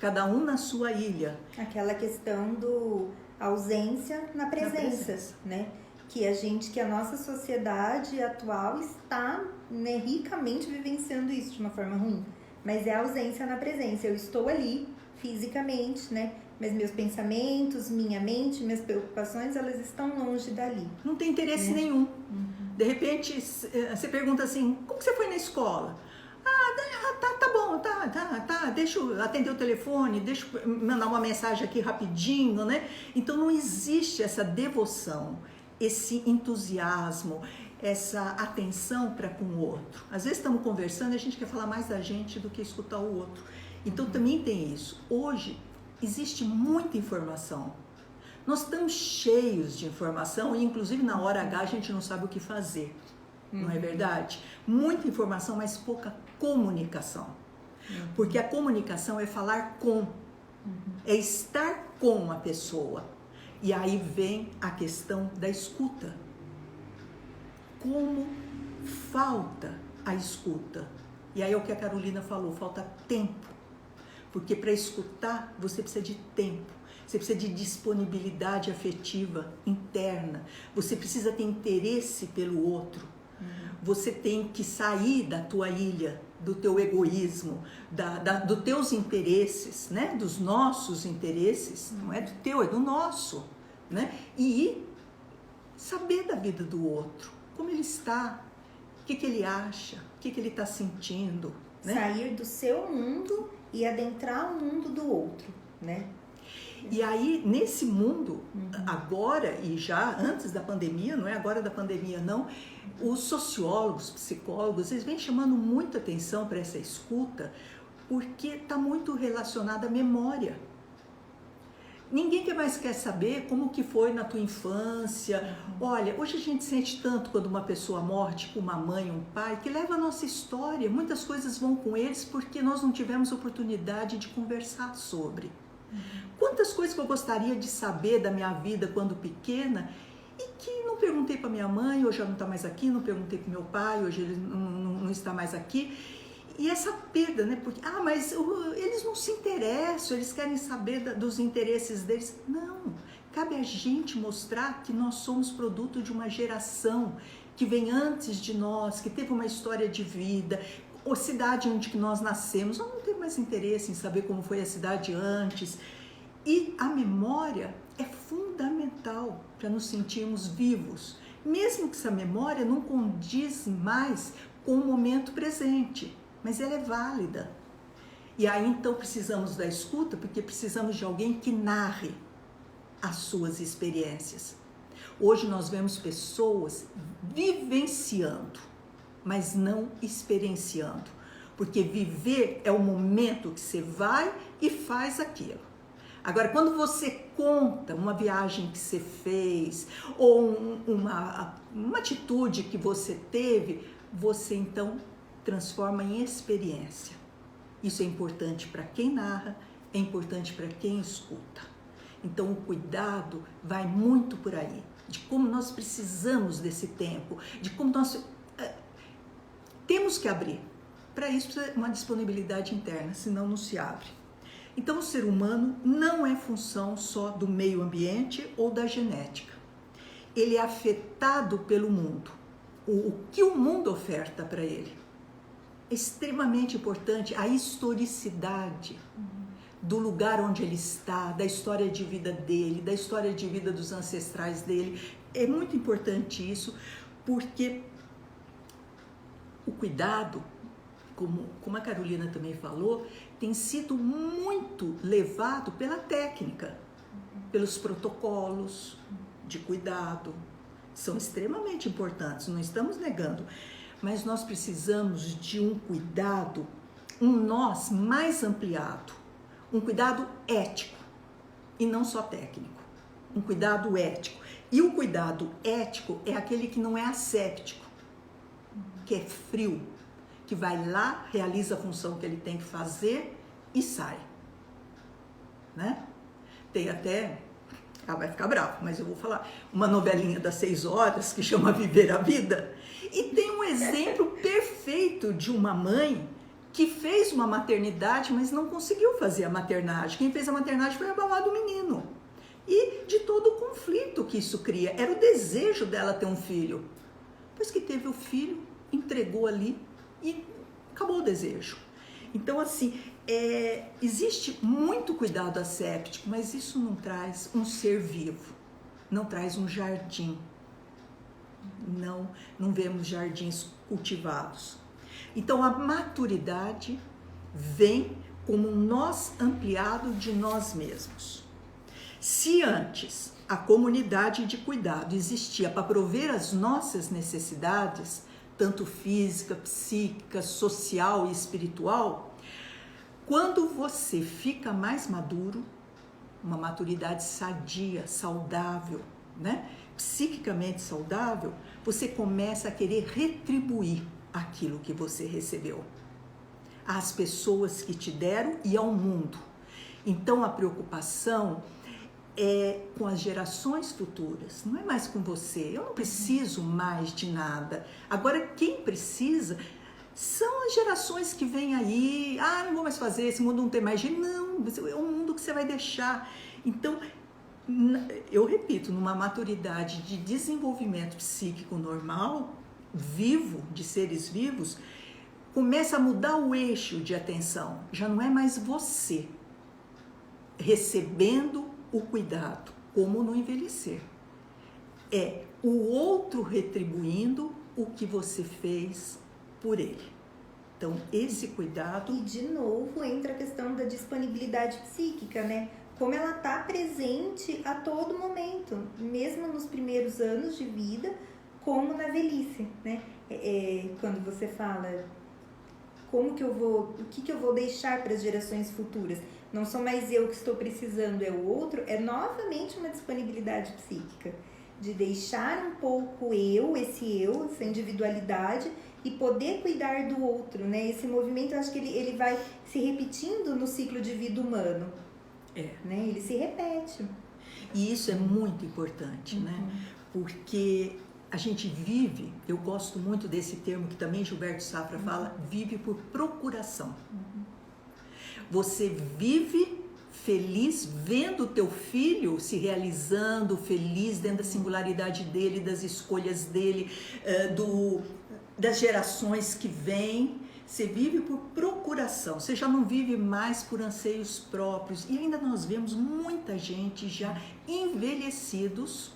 cada um na sua ilha. Aquela questão do ausência na presença, né? Que a nossa sociedade atual está, né, ricamente vivenciando isso de uma forma ruim. Mas é a ausência na presença. Eu estou ali fisicamente, né? Mas meus pensamentos, minha mente, minhas preocupações, elas estão longe dali. Não tem interesse nenhum. De repente, você pergunta assim, como que você foi na escola? Tá bom, deixa eu atender o telefone, deixa eu mandar uma mensagem aqui rapidinho, né? Então não existe essa devoção, esse entusiasmo, essa atenção para com o outro. Às vezes estamos conversando e a gente quer falar mais da gente do que escutar o outro. Então também tem isso. Hoje existe muita informação. Nós estamos cheios de informação e inclusive na hora H a gente não sabe o que fazer. Não é verdade? Muita informação, mas pouca comunicação. Porque a comunicação é falar com, é estar com a pessoa. E aí vem a questão da escuta. Como falta a escuta? E aí é o que a Carolina falou, falta tempo. Porque para escutar você precisa de tempo. Você precisa de disponibilidade afetiva interna. Você precisa ter interesse pelo outro. você tem que sair da tua ilha, do teu egoísmo, dos teus interesses, né? Dos nossos interesses, não é do teu, é do nosso, né? E saber da vida do outro, como ele está, o que ele acha, o que ele está sentindo, né? Sair do seu mundo e adentrar o mundo do outro, né? E aí, nesse mundo, agora e já antes da pandemia, não é agora da pandemia não, os sociólogos, psicólogos, eles vêm chamando muita atenção para essa escuta, porque está muito relacionada à memória. Ninguém mais quer saber como que foi na tua infância. Olha, hoje a gente sente tanto quando uma pessoa morre, tipo uma mãe, um pai, que leva a nossa história. Muitas coisas vão com eles porque nós não tivemos oportunidade de conversar sobre. Quantas coisas que eu gostaria de saber da minha vida quando pequena e que não perguntei para minha mãe, hoje ela não está mais aqui, não perguntei para meu pai, hoje ele não está mais aqui. E essa perda, né? Porque, mas eles não se interessam, eles querem saber dos interesses deles. Não, cabe a gente mostrar que nós somos produto de uma geração que vem antes de nós, que teve uma história de vida, a cidade onde nós nascemos, nós não temos mais interesse em saber como foi a cidade antes. E a memória é fundamental para nos sentirmos vivos, mesmo que essa memória não condiz mais com o momento presente, mas ela é válida. E aí então precisamos da escuta, porque precisamos de alguém que narre as suas experiências. Hoje nós vemos pessoas vivenciando, mas não experienciando, porque viver é o momento que você vai e faz aquilo. Agora, quando você conta uma viagem que você fez ou uma atitude que você teve, você então transforma em experiência. Isso é importante para quem narra, é importante para quem escuta. Então, o cuidado vai muito por aí, de como nós precisamos desse tempo, de como nós temos que abrir. Para isso precisa uma disponibilidade interna, senão não se abre. Então, o ser humano não é função só do meio ambiente ou da genética. Ele é afetado pelo mundo. O que o mundo oferta para ele. É extremamente importante a historicidade do lugar onde ele está, da história de vida dele, da história de vida dos ancestrais dele. É muito importante isso, porque o cuidado, como a Carolina também falou, tem sido muito levado pela técnica, pelos protocolos de cuidado. São extremamente importantes, não estamos negando, mas nós precisamos de um cuidado, um nós mais ampliado, um cuidado ético e não só técnico, um cuidado ético. E o cuidado ético é aquele que não é asséptico, que é frio, que vai lá, realiza a função que ele tem que fazer e sai, né? Tem até, vai ficar bravo, mas eu vou falar, uma novelinha das 6 horas que chama Viver a Vida, e tem um exemplo perfeito de uma mãe que fez uma maternidade, mas não conseguiu fazer a maternagem. Quem fez a maternagem foi a babá do menino. E de todo o conflito que isso cria, era o desejo dela ter um filho. Depois que teve o filho, entregou ali e acabou o desejo. Então, assim, existe muito cuidado asséptico, mas isso não traz um ser vivo, não traz um jardim. Não vemos jardins cultivados. Então, a maturidade vem como um nós ampliado de nós mesmos. Se antes a comunidade de cuidado existia para prover as nossas necessidades, tanto física, psíquica, social e espiritual, quando você fica mais maduro, uma maturidade sadia, saudável, né? Psiquicamente saudável, você começa a querer retribuir aquilo que você recebeu, às pessoas que te deram e ao mundo. Então a preocupação é com as gerações futuras, não é mais com você. Eu não preciso mais de nada. Agora quem precisa são as gerações que vêm aí. Não vou mais fazer, esse mundo não tem mais jeito. Não, é um mundo que você vai deixar. Então, eu repito, numa maturidade de desenvolvimento psíquico normal, vivo, de seres vivos, começa a mudar o eixo de atenção. Já não é mais você recebendo o cuidado, como no envelhecer. É o outro retribuindo o que você fez por ele. Então, esse cuidado... E, de novo, entra a questão da disponibilidade psíquica, né? Como ela está presente a todo momento, mesmo nos primeiros anos de vida, como na velhice, né? Quando você fala como que eu vou, o que eu vou deixar para as gerações futuras, não sou mais eu que estou precisando, é o outro, é novamente uma disponibilidade psíquica, de deixar um pouco essa individualidade e poder cuidar do outro, né? Esse movimento, eu acho que ele vai se repetindo no ciclo de vida humano. Né? Ele se repete. E isso é muito importante, né? Porque a gente vive, eu gosto muito desse termo que também Gilberto Safra fala, vive por procuração. Você vive feliz vendo o teu filho se realizando, feliz dentro da singularidade dele, das escolhas dele, das gerações que vêm. Você vive por procuração, você já não vive mais por anseios próprios. E ainda nós vemos muita gente já envelhecidos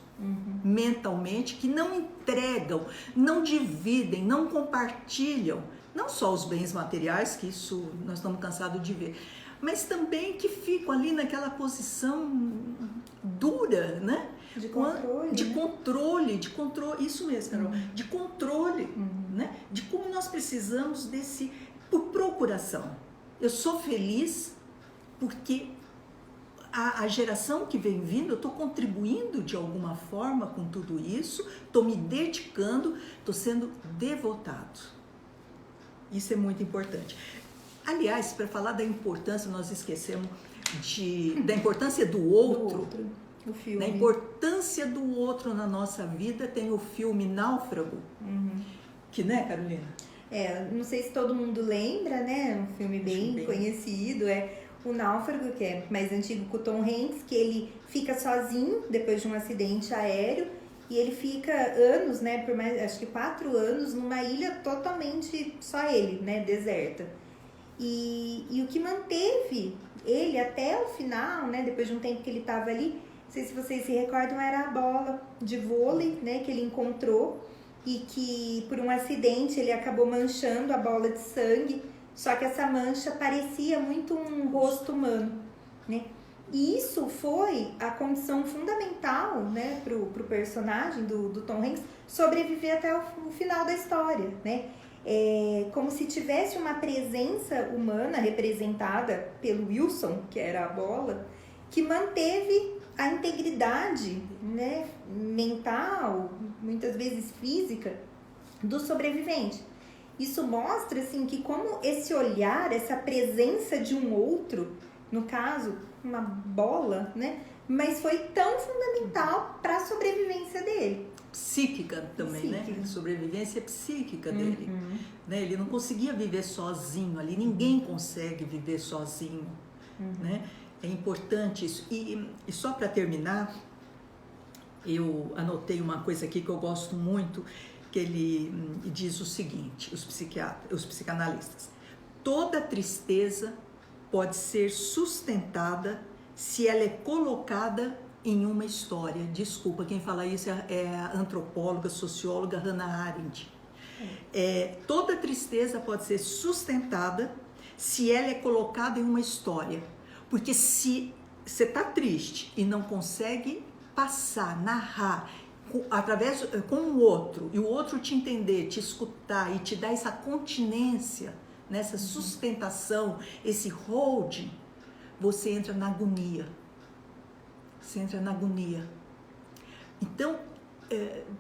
mentalmente, que não entregam, não dividem, não compartilham, não só os bens materiais, que isso nós estamos cansados de ver, mas também que ficam ali naquela posição dura, né? De controle. De controle, isso mesmo, Carol, de controle, né? De como nós precisamos por procuração. Eu sou feliz porque a geração que vem vindo, eu estou contribuindo de alguma forma com tudo isso, estou me dedicando, estou sendo devotado. Isso é muito importante. Aliás, para falar da importância, nós esquecemos da importância do outro. O filme. Da importância do outro na nossa vida, tem o filme Náufrago, que, né, Carolina? Não sei se todo mundo lembra, né? Um filme bem conhecido, O Náufrago, que é mais antigo, com o Tom Hanks, que ele fica sozinho depois de um acidente aéreo e ele fica anos, né, por mais, acho que 4 anos, numa ilha totalmente só ele, né, deserta. E o que manteve ele até o final, né, depois de um tempo que ele estava ali, não sei se vocês se recordam, era a bola de vôlei, né, que ele encontrou e que por um acidente ele acabou manchando a bola de sangue, só que essa mancha parecia muito um rosto humano, né? E isso foi a condição fundamental, né, pro personagem do Tom Hanks sobreviver até o final da história, né? Como se tivesse uma presença humana representada pelo Wilson, que era a bola, que manteve a integridade, né, mental, muitas vezes física, do sobrevivente. Isso mostra assim, que como esse olhar, essa presença de um outro, no caso, uma bola, né, mas foi tão fundamental para a sobrevivência dele. Psíquica também, né? A sobrevivência psíquica dele. Né? Ele não conseguia viver sozinho ali, ninguém consegue viver sozinho, né? É importante isso. E só para terminar, eu anotei uma coisa aqui que eu gosto muito, que ele diz o seguinte, os psicanalistas: toda tristeza pode ser sustentada se ela é colocada em uma história. Desculpa, quem fala isso é a antropóloga, socióloga Hannah Arendt. Toda tristeza pode ser sustentada se ela é colocada em uma história. Porque se você está triste e não consegue passar, narrar com o outro, e o outro te entender, te escutar e te dar essa continência, nessa sustentação, esse holding, você entra na agonia. Você entra na agonia. Então,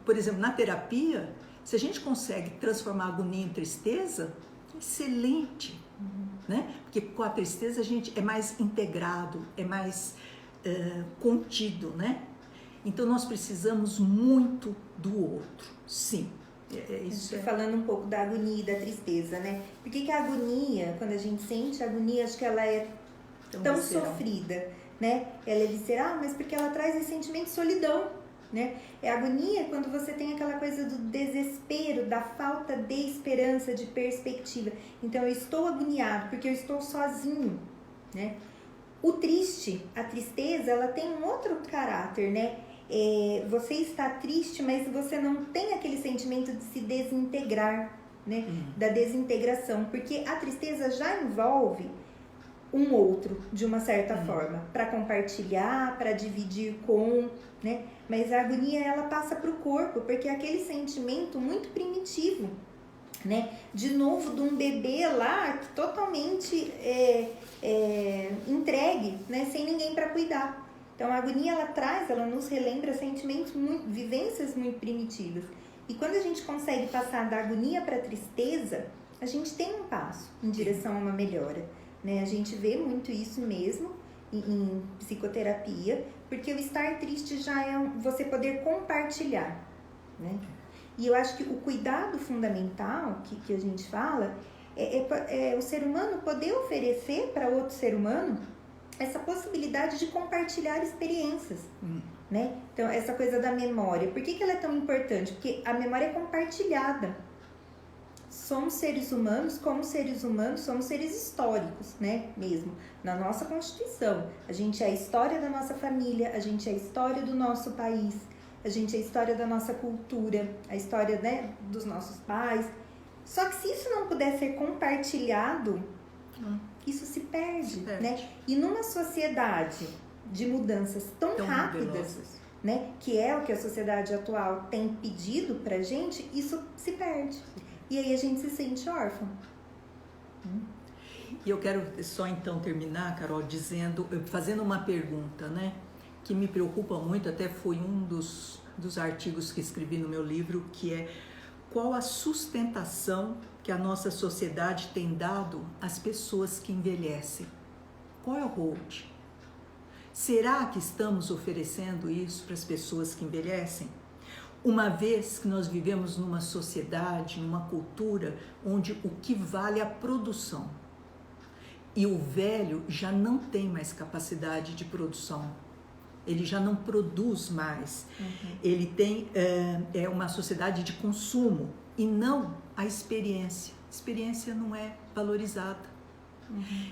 por exemplo, na terapia, se a gente consegue transformar a agonia em tristeza, excelente. Né? Porque com a tristeza a gente é mais integrado, é mais contido, né? Então nós precisamos muito do outro, sim. Isso Falando um pouco da agonia e da tristeza, né? Por que a agonia, quando a gente sente a agonia, acho que ela é tão sofrida, né? Ela é visceral, mas porque ela traz esse sentimento de solidão, né? É agonia quando você tem aquela coisa do desespero, da falta de esperança, de perspectiva. Então eu estou agoniado porque eu estou sozinho, né? O triste, a tristeza, ela tem um outro caráter, né? Você está triste, mas você não tem aquele sentimento de se desintegrar, né? Da desintegração, porque a tristeza já envolve um outro, de uma certa forma, para compartilhar, para dividir com, né? Mas a agonia, ela passa para o corpo, porque é aquele sentimento muito primitivo, né? De novo, de um bebê lá, que totalmente entregue, né? Sem ninguém para cuidar. Então, a agonia, ela nos relembra sentimentos, vivências muito primitivas. E quando a gente consegue passar da agonia para a tristeza, a gente tem um passo em direção a uma melhora, né? A gente vê muito isso mesmo em psicoterapia, porque o estar triste já é você poder compartilhar, né? E eu acho que o cuidado fundamental que a gente fala é o ser humano poder oferecer para outro ser humano essa possibilidade de compartilhar experiências, né? Então, essa coisa da memória, por que ela é tão importante? Porque a memória é compartilhada. Somos seres humanos, como seres humanos, somos seres históricos, né? Mesmo, na nossa Constituição. A gente é a história da nossa família, a gente é a história do nosso país, a gente é a história da nossa cultura, a história, né, dos nossos pais. Só que se isso não puder ser compartilhado, isso se perde, né? E numa sociedade de mudanças tão rápidas, né, que é o que a sociedade atual tem pedido pra gente, isso se perde. E aí a gente se sente órfão. E eu quero só então terminar, Carol, fazendo uma pergunta, né, que me preocupa muito, até foi um dos artigos que escrevi no meu livro, que é: qual a sustentação que a nossa sociedade tem dado às pessoas que envelhecem? Qual é o hold? Será que estamos oferecendo isso para as pessoas que envelhecem? Uma vez que nós vivemos numa sociedade, numa cultura, onde o que vale é a produção. E o velho já não tem mais capacidade de produção. Ele já não produz mais. Ele tem uma sociedade de consumo e não a experiência. A experiência não é valorizada.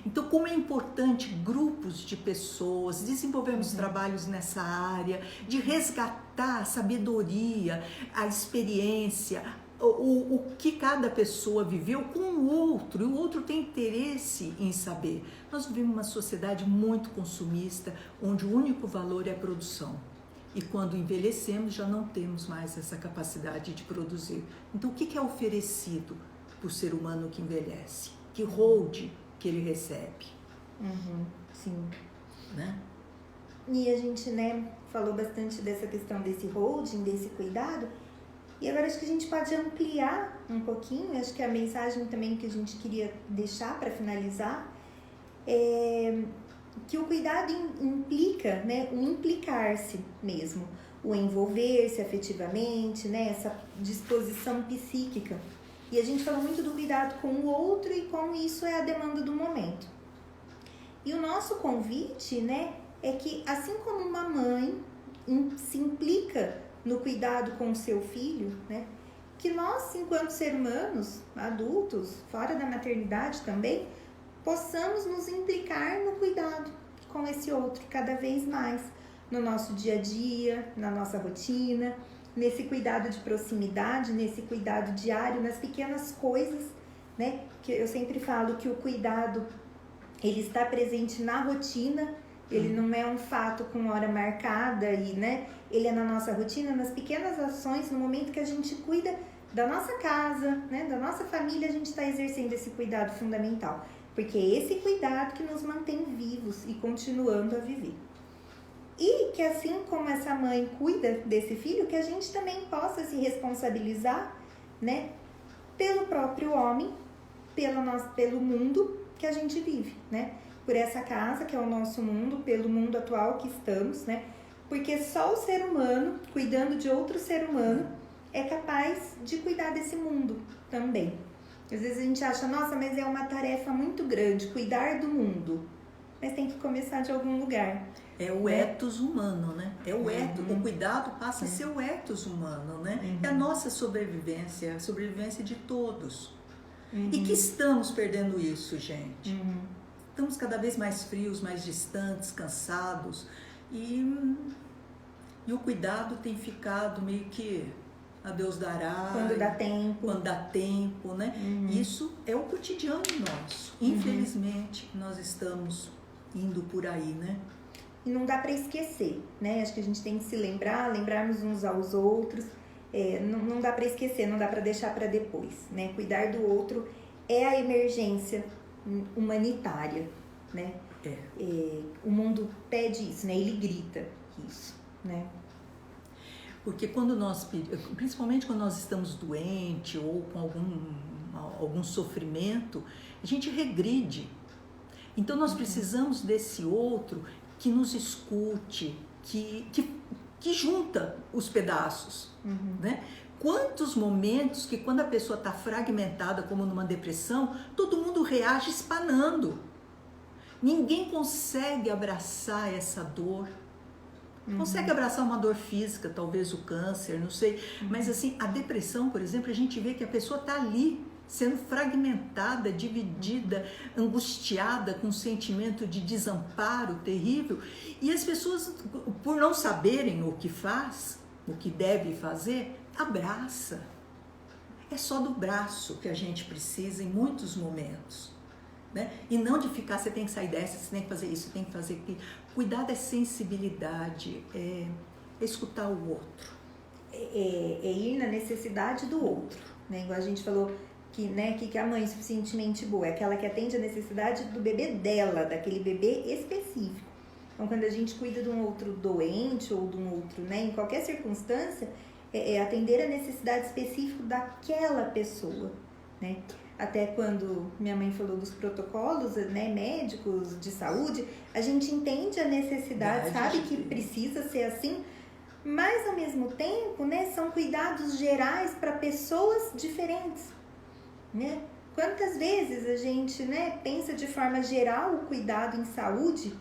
Então, como é importante grupos de pessoas, desenvolvermos trabalhos nessa área, de resgatar a sabedoria, a experiência, o que cada pessoa viveu com o outro, e o outro tem interesse em saber. Nós vivemos uma sociedade muito consumista, onde o único valor é a produção. E quando envelhecemos, já não temos mais essa capacidade de produzir. Então, o que é oferecido para o ser humano que envelhece? Que hold que ele recebe? Sim. Né? E a gente, né, falou bastante dessa questão desse holding, desse cuidado. E agora acho que a gente pode ampliar um pouquinho. Acho que a mensagem também que a gente queria deixar para finalizar é que o cuidado implica, né, o implicar-se mesmo, o envolver-se afetivamente, né, essa disposição psíquica. E a gente falou muito do cuidado com o outro e como isso é a demanda do momento. E o nosso convite, né, é que assim como uma mãe se implica no cuidado com o seu filho, né, que nós, enquanto seres humanos, adultos, fora da maternidade também, possamos nos implicar no cuidado com esse outro cada vez mais, no nosso dia a dia, na nossa rotina, nesse cuidado de proximidade, nesse cuidado diário, nas pequenas coisas, né? Que eu sempre falo que o cuidado, ele está presente na rotina, ele não é um fato com hora marcada, e, né? Ele é na nossa rotina, nas pequenas ações, no momento que a gente cuida da nossa casa, né? Da nossa família, a gente está exercendo esse cuidado fundamental, porque é esse cuidado que nos mantém vivos e continuando a viver. E que assim como essa mãe cuida desse filho, que a gente também possa se responsabilizar, né, pelo próprio homem, pelo mundo que a gente vive, né? Por essa casa que é o nosso mundo, pelo mundo atual que estamos, né? Porque só o ser humano, cuidando de outro ser humano, é capaz de cuidar desse mundo também. Às vezes a gente acha, nossa, mas é uma tarefa muito grande, cuidar do mundo. Mas tem que começar de algum lugar. É o ethos humano, né? É o ethos, o cuidado passa a ser o ethos humano, né? É a nossa sobrevivência, a sobrevivência de todos. E que estamos perdendo isso, gente. Estamos cada vez mais frios, mais distantes, cansados. E o cuidado tem ficado meio que a Deus dará. Quando dá tempo. Quando dá tempo, né? Isso é o cotidiano nosso. Infelizmente, nós estamos indo por aí, né? E não dá para esquecer, né? Acho que a gente tem que se lembrarmos uns aos outros. Não dá para esquecer, não dá para deixar para depois, né? Cuidar do outro é a emergência humanitária, né? O mundo pede isso, né? Ele grita isso, né? Porque principalmente quando nós estamos doentes ou com algum sofrimento, a gente regride. Então nós precisamos desse outro que nos escute, que junta os pedaços, né? Quantos momentos que quando a pessoa está fragmentada, como numa depressão, todo mundo reage espanando. Ninguém consegue abraçar essa dor. Consegue abraçar uma dor física, talvez o câncer, não sei. Mas assim, a depressão, por exemplo, a gente vê que a pessoa está ali, sendo fragmentada, dividida, angustiada, com um sentimento de desamparo terrível. E as pessoas, por não saberem o que faz, o que deve fazer, abraça. É só do braço que a gente precisa em muitos momentos, né? E não de ficar, você tem que sair dessa, você tem que fazer isso, você tem que fazer aquilo. Cuidado é sensibilidade, é escutar o outro. É ir na necessidade do outro, né? Igual a gente falou que, né, que a mãe suficientemente boa é aquela que atende a necessidade do bebê dela, daquele bebê específico. Então, quando a gente cuida de um outro doente ou de um outro, né, em qualquer circunstância, é atender a necessidade específica daquela pessoa, né? Até quando minha mãe falou dos protocolos, né, médicos de saúde, a gente entende a necessidade, sabe que precisa ser assim, mas ao mesmo tempo, né, são cuidados gerais para pessoas diferentes, né? Quantas vezes a gente, né, pensa de forma geral o cuidado em saúde,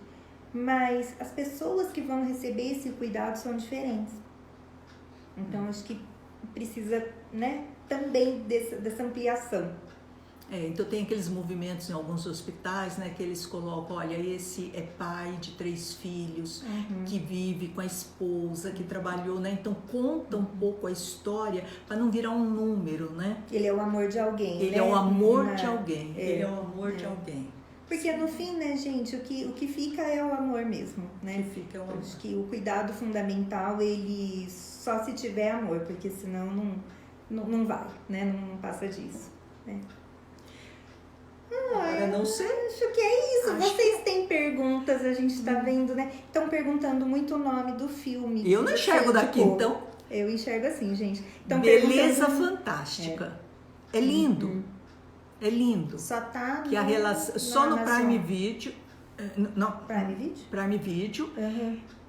mas as pessoas que vão receber esse cuidado são diferentes. Então, acho que precisa, né, também dessa ampliação. Então tem aqueles movimentos em alguns hospitais, né, que eles colocam, olha, esse é pai de 3 filhos, que vive com a esposa, que trabalhou, né? Então conta um pouco a história para não virar um número, né? Ele é o amor de alguém, Ele né? é o amor de alguém, ele é o amor de alguém. Porque no fim, né, gente, o que fica é o amor mesmo, né? O que fica é o amor. Acho que o cuidado fundamental, ele só se tiver amor, porque senão não vai, né? Não passa disso, né? Agora não sei. Acho que é isso. Vocês têm perguntas, a gente tá vendo, né? Estão perguntando muito o nome do filme. Eu não enxergo daqui, então. Eu enxergo assim, gente. Então, Beleza Fantástica. É lindo. É lindo. Só tá que a relação, só no Prime Video. Não. Prime Video? Prime Video.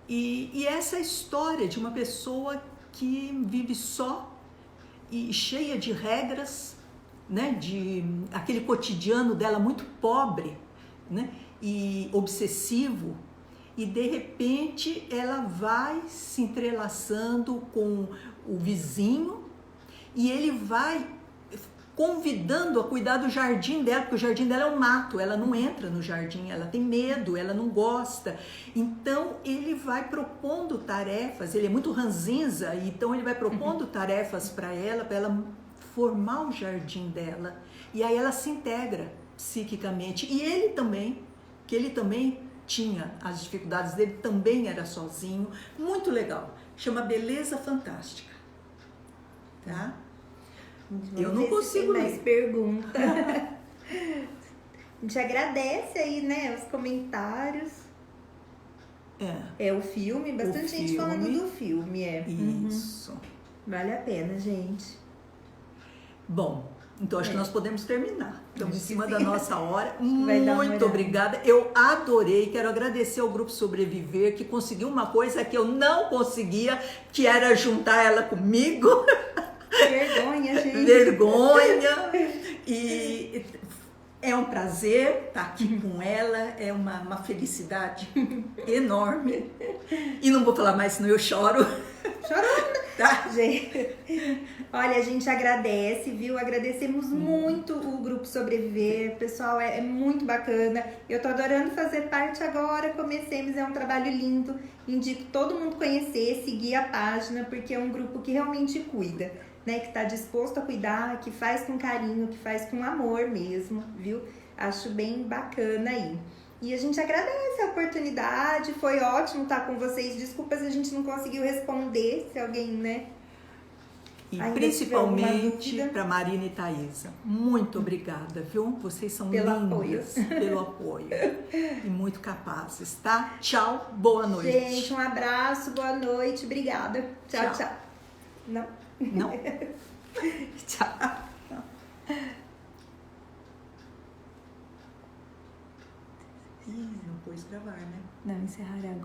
E essa história de uma pessoa que vive só e cheia de regras, né, de aquele cotidiano dela muito pobre, né, e obsessivo, e de repente ela vai se entrelaçando com o vizinho e ele vai convidando a cuidar do jardim dela, porque o jardim dela é um mato, ela não entra no jardim, ela tem medo, ela não gosta. Então ele vai propondo tarefas, ele é muito ranzinza, então ele vai propondo tarefas para ela formar o jardim dela, e aí ela se integra psiquicamente, e ele também, que ele também tinha as dificuldades dele, também era sozinho, muito legal, chama Beleza Fantástica, tá? Eu não consigo ler. Mais pergunta. A gente agradece aí, né, os comentários. É o filme, bastante gente falando do filme, Isso. Vale a pena, gente. Bom, então acho que nós podemos terminar. Estamos em cima da nossa hora. Muito obrigada. Eu adorei. Quero agradecer ao Grupo Sobreviver, que conseguiu uma coisa que eu não conseguia, que era juntar ela comigo. Vergonha, gente. Vergonha. E É um prazer estar aqui com ela, é uma felicidade enorme. E não vou falar mais, senão eu choro. Chorando. Tá? Gente, olha, a gente agradece, viu? Agradecemos muito o Grupo Sobreviver. Pessoal, é muito bacana. Eu tô adorando fazer parte agora. Comecemos, é um trabalho lindo. Indico todo mundo conhecer, seguir a página, porque é um grupo que realmente cuida, né? Que tá disposto a cuidar, que faz com carinho, que faz com amor mesmo, viu? Acho bem bacana aí. E a gente agradece a oportunidade, foi ótimo estar com vocês. Desculpa se a gente não conseguiu responder, se alguém, né? E ainda principalmente para Marina e Thaisa. Muito obrigada, viu? Vocês são lindas pelo apoio. E muito capazes, tá? Tchau, boa noite. Gente, um abraço, boa noite, obrigada. Tchau, tchau. Não? Não? Tchau. Ih, não pôs gravar, né? Não, encerrar agora.